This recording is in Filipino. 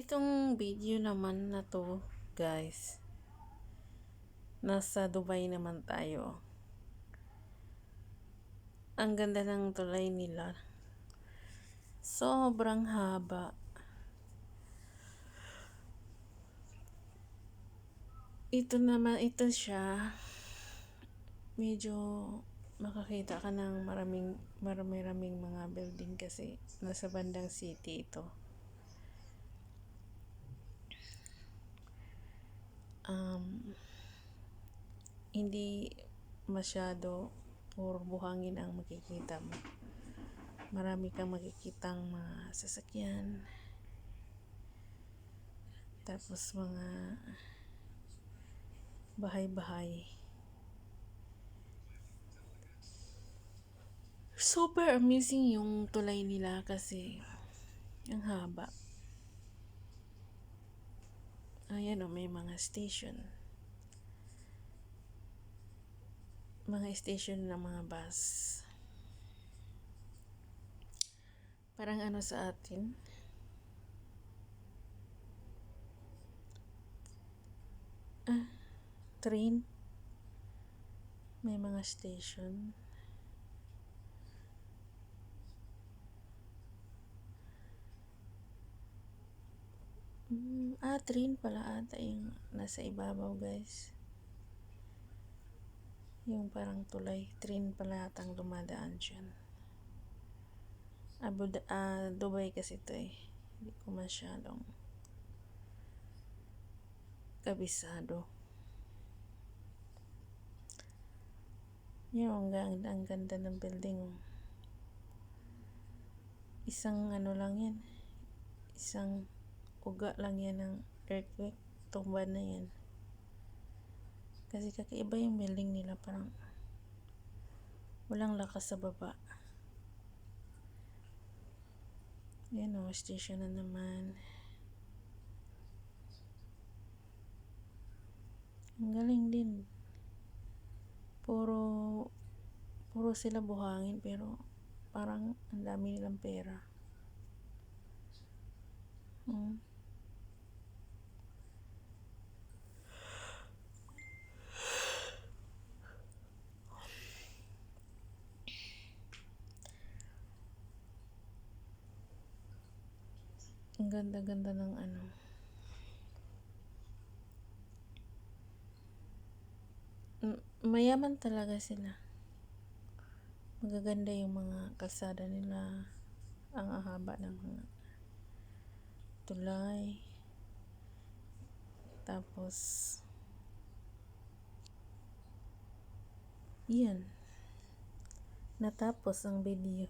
Itong video naman na to, guys, nasa Dubai naman tayo. Ang ganda ng tulay nila. Sobrang haba. Ito siya. Medyo makakita ka ng maraming mga building kasi nasa bandang city ito. Hindi masyado puro buhangin ang makikita mo. Marami kang makikitang mga sasakyan. Tapos mga bahay-bahay. Super amazing yung tulay nila kasi ang haba. Ayan may mga station. Mga station ng mga bus. Parang sa atin. Train. May mga station. Train pala ata yung nasa ibabaw, guys. Yung parang tulay. Train pala atang dumadaan dyan. Dubai kasi ito Hindi ko masyadong kabisado. Yung ang ganda ng building. Isang lang yan. Isang uga lang yan ng earthquake. Tumba na yan. Kasi kakaiba yung building nila. Parang walang lakas sa baba. Yan station na naman. Ang galing din. Puro sila buhangin pero parang ang dami nilang pera. Ang ganda-ganda ng mayaman talaga sila. Magaganda yung mga kalsada nila. Ang haba ng mga tulay. Tapos yan. Natapos ang video.